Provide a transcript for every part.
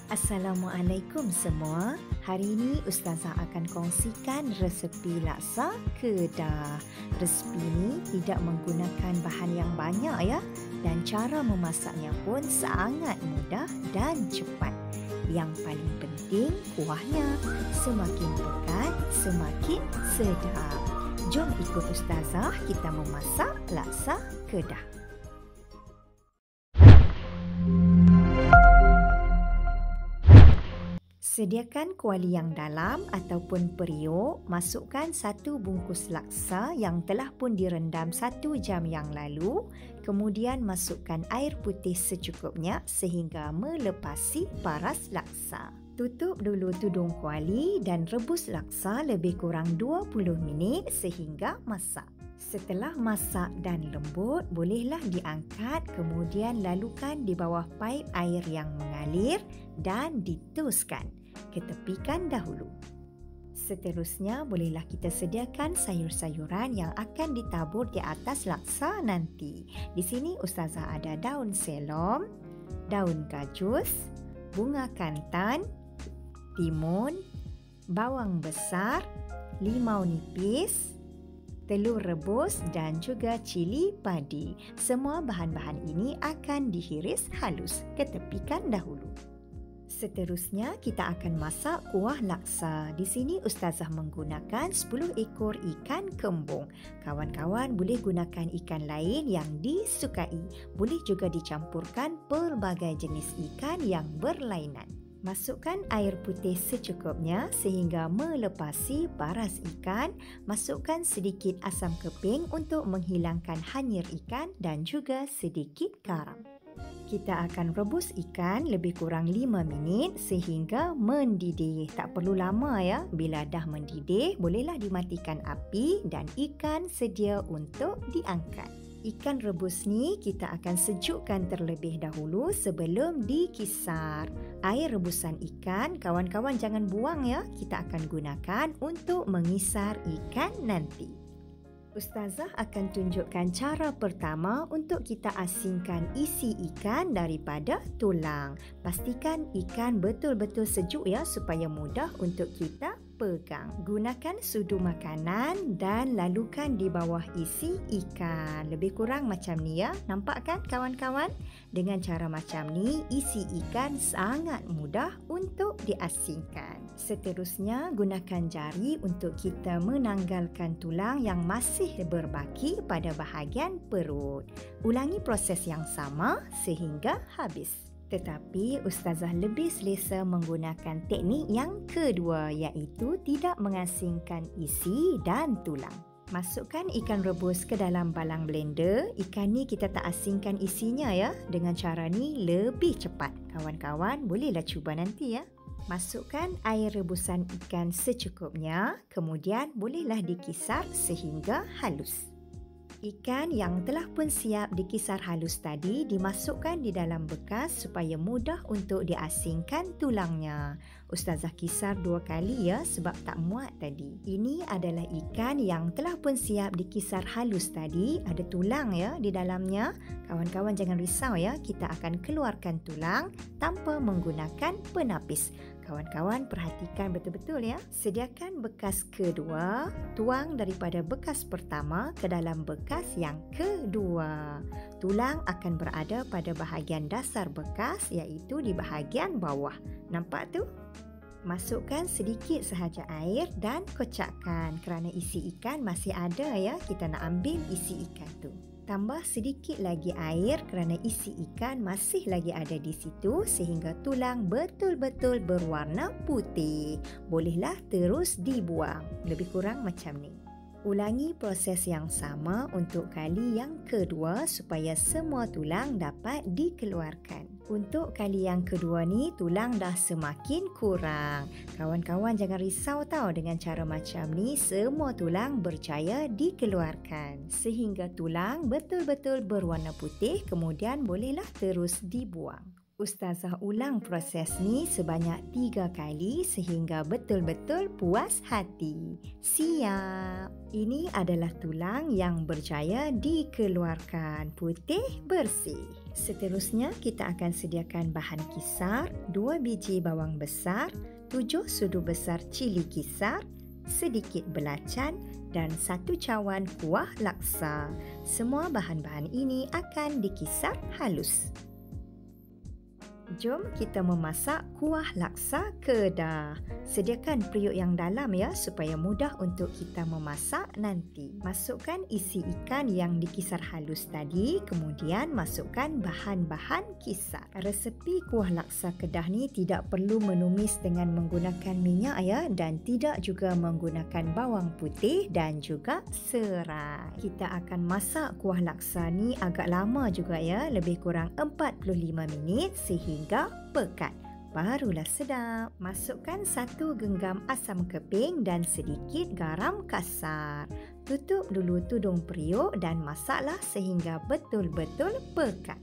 Assalamualaikum semua. Hari ini Ustazah akan kongsikan resepi laksa Kedah. Resepi ini tidak menggunakan bahan yang banyak ya, dan cara memasaknya pun sangat mudah dan cepat. Yang paling penting kuahnya, semakin pekat semakin sedap. Jom ikut Ustazah kita memasak laksa Kedah. Sediakan kuali yang dalam ataupun periuk. Masukkan 1 bungkus laksa yang telah pun direndam 1 jam yang lalu. Kemudian masukkan air putih secukupnya sehingga melepasi paras laksa. Tutup dulu tudung kuali dan rebus laksa lebih kurang 20 minit sehingga masak. Setelah masak dan lembut, bolehlah diangkat, kemudian lalukan di bawah paip air yang mengalir dan dituskan. Ketepikan dahulu. Seterusnya, bolehlah kita sediakan sayur-sayuran yang akan ditabur di atas laksa nanti. Di sini Ustazah ada daun selom, daun gajus, bunga kantan, timun, bawang besar, limau nipis, telur rebus dan juga cili padi. Semua bahan-bahan ini akan dihiris halus. Ketepikan dahulu. Seterusnya, kita akan masak kuah laksa. Di sini Ustazah menggunakan 10 ekor ikan kembung. Kawan-kawan boleh gunakan ikan lain yang disukai. Boleh juga dicampurkan pelbagai jenis ikan yang berlainan. Masukkan air putih secukupnya sehingga melepasi paras ikan. Masukkan sedikit asam keping untuk menghilangkan hanyir ikan dan juga sedikit garam. Kita akan rebus ikan lebih kurang 5 minit sehingga mendidih. Tak perlu lama ya. Bila dah mendidih, bolehlah dimatikan api dan ikan sedia untuk diangkat. Ikan rebus ni kita akan sejukkan terlebih dahulu sebelum dikisar. Air rebusan ikan, kawan-kawan jangan buang ya. Kita akan gunakan untuk mengisar ikan nanti. Ustazah akan tunjukkan cara pertama untuk kita asingkan isi ikan daripada tulang. Pastikan ikan betul-betul sejuk ya supaya mudah untuk kita pegang. Gunakan sudu makanan dan lalukan di bawah isi ikan. Lebih kurang macam ni ya. Nampak kan kawan-kawan? Dengan cara macam ni, isi ikan sangat mudah untuk diasingkan. Seterusnya, gunakan jari untuk kita menanggalkan tulang yang masih berbaki pada bahagian perut. Ulangi proses yang sama sehingga habis. Tetapi Ustazah lebih selesa menggunakan teknik yang kedua, iaitu tidak mengasingkan isi dan tulang. Masukkan ikan rebus ke dalam balang blender. Ikan ni kita tak asingkan isinya ya. Dengan cara ni lebih cepat. Kawan-kawan bolehlah cuba nanti ya. Masukkan air rebusan ikan secukupnya. Kemudian bolehlah dikisar sehingga halus. Ikan yang telah pun siap dikisar halus tadi dimasukkan di dalam bekas supaya mudah untuk diasingkan tulangnya. Ustazah kisar 2 kali ya sebab tak muat tadi. Ini adalah ikan yang telah pun siap dikisar halus tadi. Ada tulang ya di dalamnya. Kawan-kawan jangan risau ya. Kita akan keluarkan tulang tanpa menggunakan penapis. Kawan-kawan perhatikan betul-betul ya. Sediakan bekas kedua. Tuang daripada bekas pertama ke dalam bekas yang kedua. Tulang akan berada pada bahagian dasar bekas iaitu di bahagian bawah. Nampak tu? Masukkan sedikit sahaja air dan kocakkan kerana isi ikan masih ada ya. Kita nak ambil isi ikan tu. Tambah sedikit lagi air kerana isi ikan masih lagi ada di situ sehingga tulang betul-betul berwarna putih. Bolehlah terus dibuang. Lebih kurang macam ni. Ulangi proses yang sama untuk kali yang kedua supaya semua tulang dapat dikeluarkan. Untuk kali yang kedua ni, tulang dah semakin kurang. Kawan-kawan jangan risau tau, dengan cara macam ni, semua tulang berjaya dikeluarkan. Sehingga tulang betul-betul berwarna putih, kemudian bolehlah terus dibuang. Ustazah ulang proses ni sebanyak 3 kali sehingga betul-betul puas hati. Siap! Ini adalah tulang yang berjaya dikeluarkan, putih bersih. Seterusnya kita akan sediakan bahan kisar, 2 biji bawang besar, 7 sudu besar cili kisar, sedikit belacan dan 1 cawan kuah laksa. Semua bahan-bahan ini akan dikisar halus. Jom kita memasak kuah laksa Kedah. Sediakan periuk yang dalam ya supaya mudah untuk kita memasak nanti. Masukkan isi ikan yang dikisar halus tadi, kemudian masukkan bahan-bahan kisar. Resepi kuah laksa Kedah ni tidak perlu menumis dengan menggunakan minyak ya, dan tidak juga menggunakan bawang putih dan juga serai. Kita akan masak kuah laksa ni agak lama juga ya, lebih kurang 45 minit sehingga pekat. Barulah sedap. Masukkan 1 genggam asam keping dan sedikit garam kasar. Tutup dulu tudung periuk dan masaklah sehingga betul-betul pekat.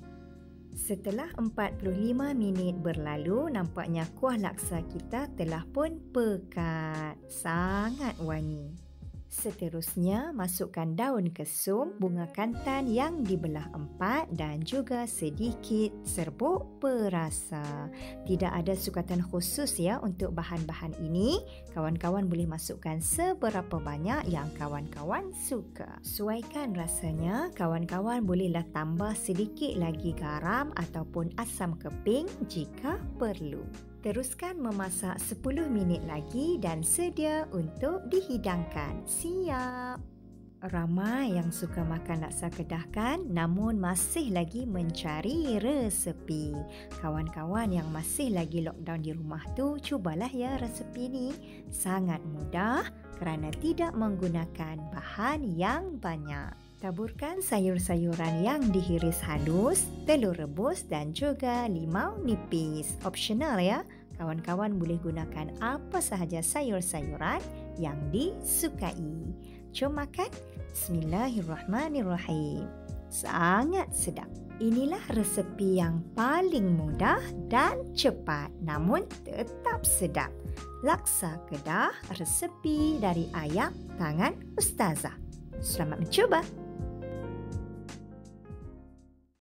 Setelah 45 minit berlalu, nampaknya kuah laksa kita telah pun pekat. Sangat wangi. Seterusnya, masukkan daun kesum, bunga kantan yang dibelah 4 dan juga sedikit serbuk perasa. Tidak ada sukatan khusus ya untuk bahan-bahan ini. Kawan-kawan boleh masukkan seberapa banyak yang kawan-kawan suka. Sesuaikan rasanya, kawan-kawan bolehlah tambah sedikit lagi garam ataupun asam keping jika perlu. Teruskan memasak 10 minit lagi dan sedia untuk dihidangkan. Siap! Ramai yang suka makan laksa Kedah kan, namun masih lagi mencari resepi. Kawan-kawan yang masih lagi lockdown di rumah tu, cubalah ya resepi ni. Sangat mudah kerana tidak menggunakan bahan yang banyak. Taburkan sayur-sayuran yang dihiris halus, telur rebus dan juga limau nipis. Opsional ya. Kawan-kawan boleh gunakan apa sahaja sayur-sayuran yang disukai. Jom makan. Bismillahirrahmanirrahim. Sangat sedap. Inilah resepi yang paling mudah dan cepat namun tetap sedap. Laksa Kedah, resepi dari ayam tangan Ustazah. Selamat mencuba.